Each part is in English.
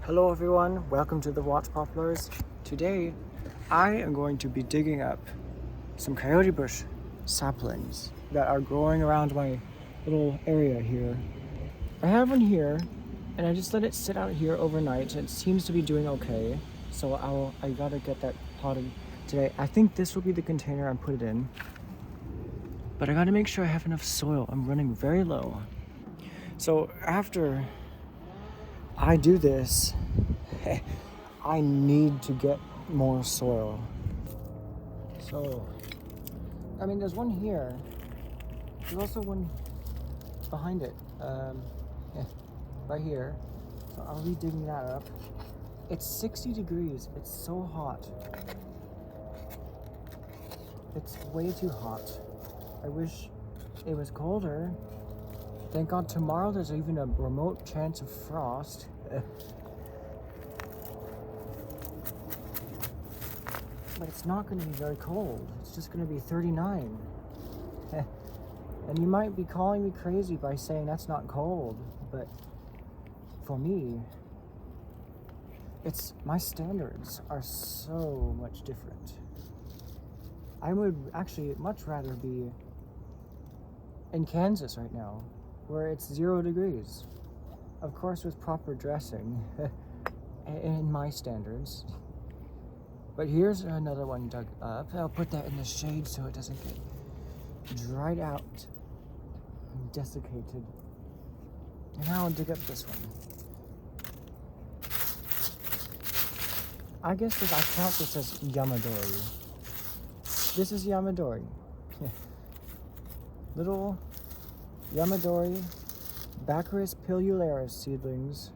Hello everyone, welcome to the Watch Poplars. Today, I am going to be digging up some coyote bush saplings that are growing around my little area here. I have one here, and I just let it sit out here overnight. It seems to be doing okay, so I gotta get that potted today. I think this will be the container I put it in, but I gotta make sure I have enough soil. I'm running very low. So after I do this, I need to get more soil. So, I mean, there's one here. There's also one behind it, right here. So I'll be digging that up. It's 60 degrees. It's so hot. It's way too hot. I wish it was colder. Thank God tomorrow there's even a remote chance of frost. But it's not going to be very cold. It's just going to be 39. And you might be calling me crazy by saying that's not cold, but for me, my standards are so much different. I would actually much rather be in Kansas right now, where it's 0 degrees. Of course, with proper dressing, in my standards. But here's another one dug up. I'll put that in the shade so it doesn't get dried out and desiccated. And now I'll dig up this one. I guess if I count this as yamadori. This is yamadori. Little yamadori Baccharis pilularis seedlings.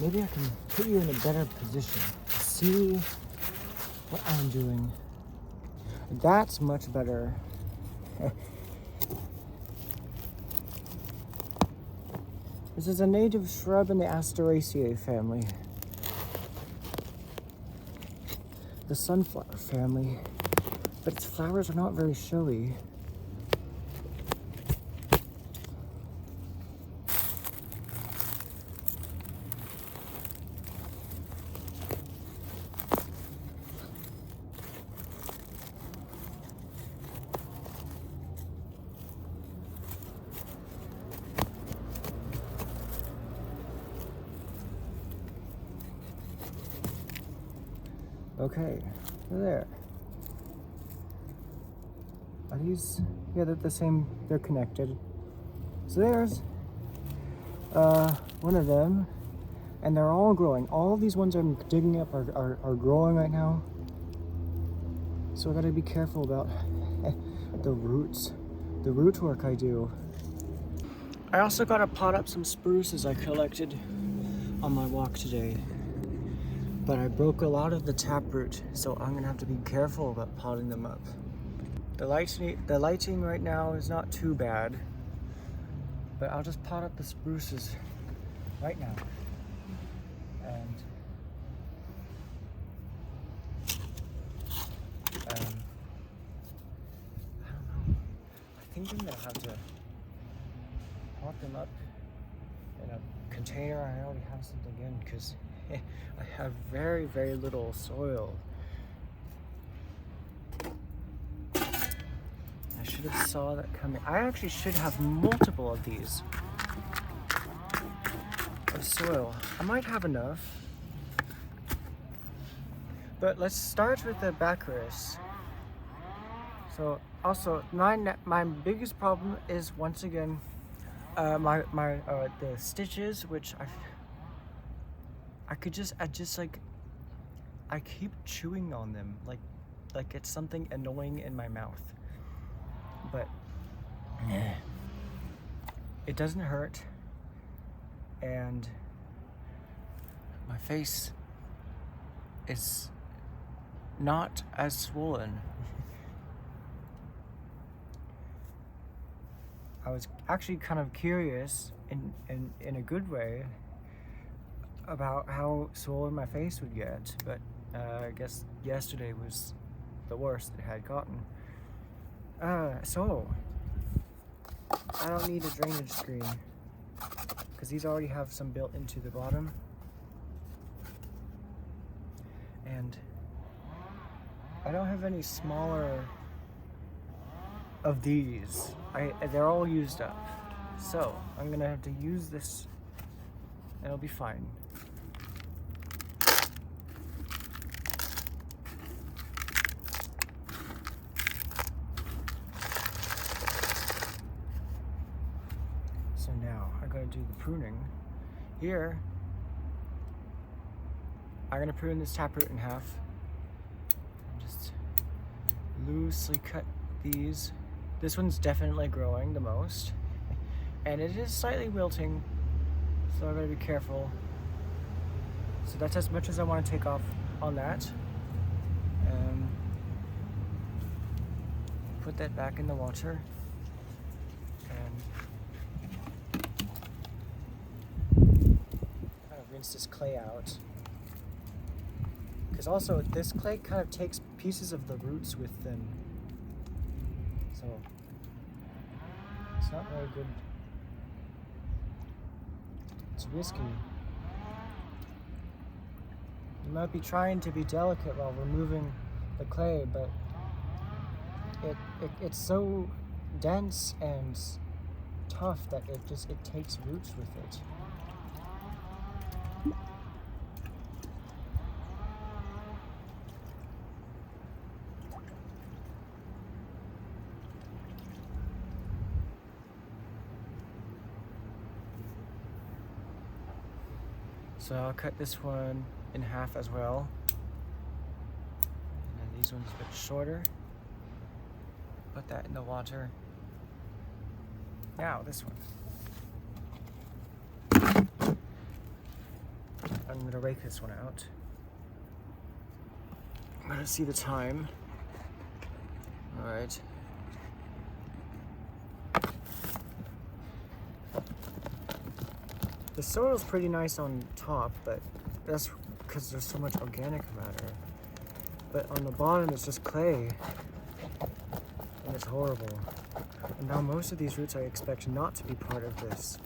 Maybe I can put you in a better position to see what I'm doing. That's much better. This is a native shrub in the Asteraceae family. The sunflower family, but its flowers are not very showy. Okay, there. Are these? Yeah, they're the same. They're connected. So there's one of them, and they're all growing. All of these ones I'm digging up are growing right now. So I gotta be careful about the roots, the root work I do. I also gotta pot up some spruces I collected on my walk today. But I broke a lot of the taproot, so I'm gonna have to be careful about potting them up. The lighting right now is not too bad, but I'll just pot up the spruces right now. And I don't know. I think I'm gonna have to pot them up in a container I already have something in, because I have very, very little soil. I should have saw that coming. I actually should have multiple of these of soil. I might have enough. But let's start with the Baccharis. So also my biggest problem is once again the stitches, which I keep chewing on them like it's something annoying in my mouth. But it doesn't hurt, and my face is not as swollen. I was actually kind of curious in a good way about how swollen my face would get, but I guess yesterday was the worst it had gotten. So I don't need a drainage screen because these already have some built into the bottom. And I don't have any smaller of these. They're all used up. So I'm gonna have to use this and it'll be fine. So now I'm gonna do the pruning. Here, I'm gonna prune this taproot in half. And just loosely cut these. This one's definitely growing the most. And it is slightly wilting, so I'm gonna be careful. So that's as much as I want to take off on that. Put that back in the water. And kind of rinse this clay out. Because also this clay kind of takes pieces of the roots with them. So it's not very good. It's risky. You might be trying to be delicate while removing the clay, but it's so dense and tough that it takes roots with it. So I'll cut this one in half as well. And then these ones a bit shorter. Put that in the water. Now this one. I'm gonna rake this one out. I'm gonna see the time. All right. The soil's pretty nice on top, but that's because there's so much organic matter. But on the bottom, it's just clay, and it's horrible. And now most of these roots I expect not to be part of this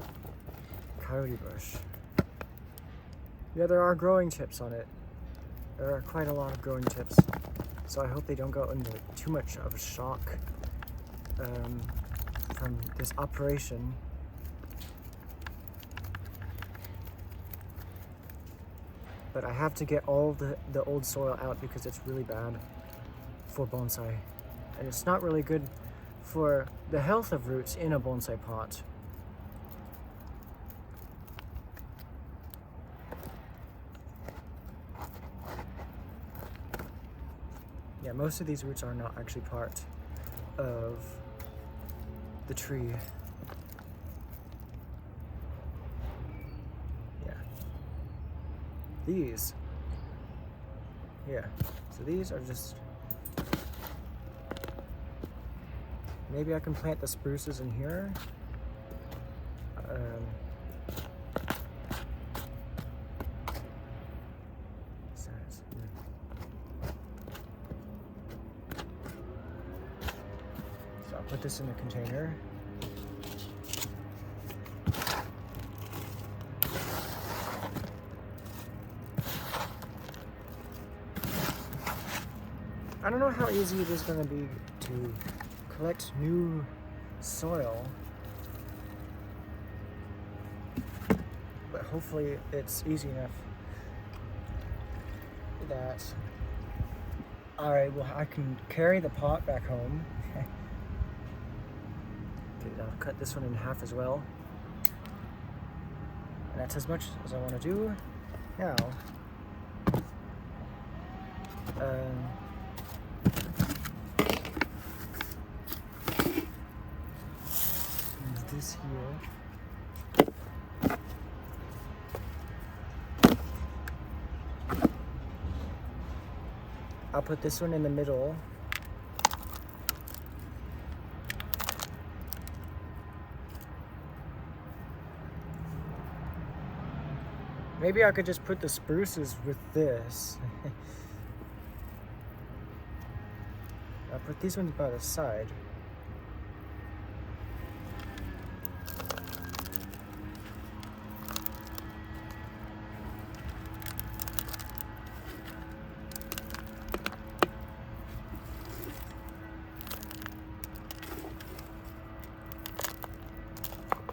coyote bush. Yeah, there are growing tips on it. There are quite a lot of growing tips. So I hope they don't go into too much of a shock from this operation. But I have to get all the old soil out because it's really bad for bonsai. And it's not really good for the health of roots in a bonsai pot. Yeah, most of these roots are not actually part of the tree. These, yeah, so these are just, maybe I can plant the spruces in here. So I'll put this in a container. I don't know how easy it is going to be to collect new soil, but hopefully it's easy enough that, alright, well I can carry the pot back home. Okay, I'll cut this one in half as well. And that's as much as I want to do now. This here. I'll put this one in the middle. Maybe I could just put the spruces with this. I'll put these ones by the side.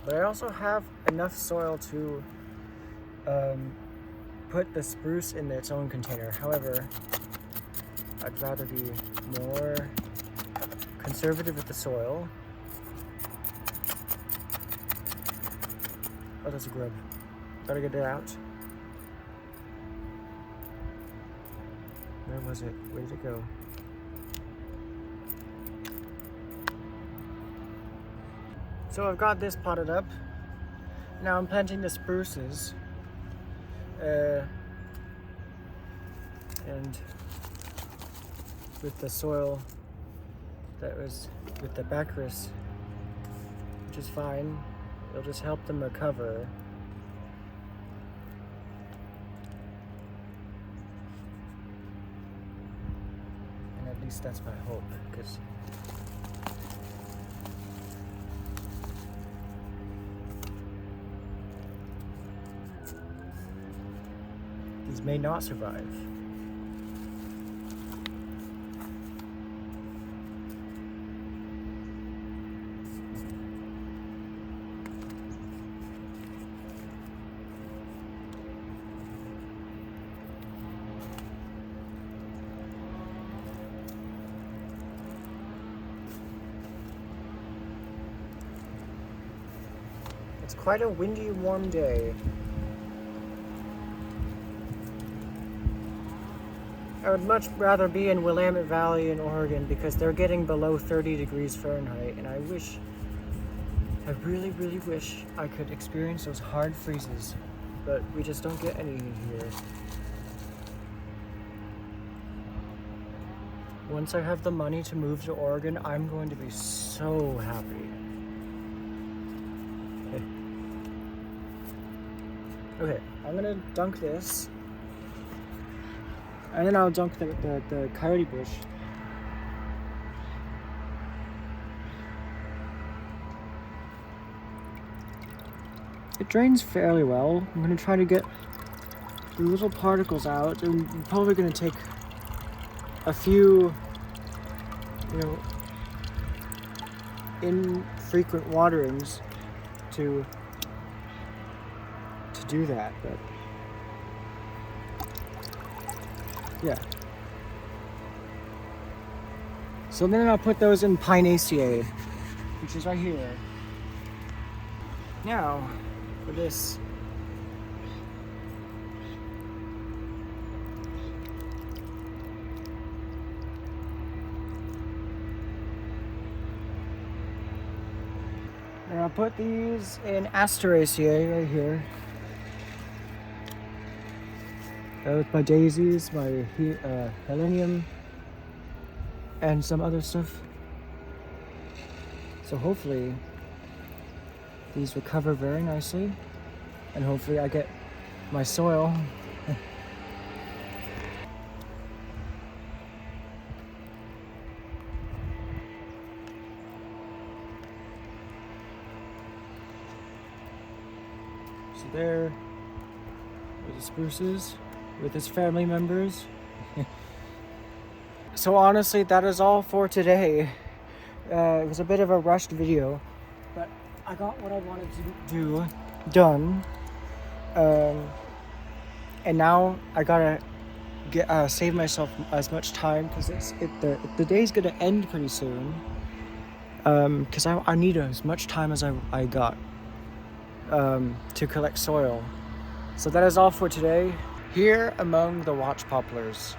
But I also have enough soil to put the spruce in its own container. However, I'd rather be more conservative with the soil. Oh, that's a grub. Gotta get it out. Where was it? Where did it go? So I've got this potted up. Now I'm planting the spruces. And with the soil that was with the bacchus, which is fine. It'll just help them recover. And at least that's my hope, because these may not survive. It's quite a windy, warm day. I would much rather be in Willamette Valley in Oregon because they're getting below 30 degrees Fahrenheit, and I really, really wish I could experience those hard freezes, but we just don't get any here. Once I have the money to move to Oregon, I'm going to be so happy. Okay, I'm gonna dunk this. And then I'll dunk the coyote bush. It drains fairly well. I'm gonna try to get the little particles out. I'm probably gonna take a few, infrequent waterings to do that, but yeah. So then I'll put those in Pinaceae, which is right here. Now, for this. And I'll put these in Asteraceae right here. With my daisies, my helenium, and some other stuff. So hopefully these recover very nicely, and hopefully I get my soil. So there are the spruces with his family members. So honestly, that is all for today. It was a bit of a rushed video, but I got what I wanted to do done. And now I gotta save myself as much time because the day's gonna end pretty soon. Because I need as much time as I got to collect soil. So that is all for today. Here among the watch poplars.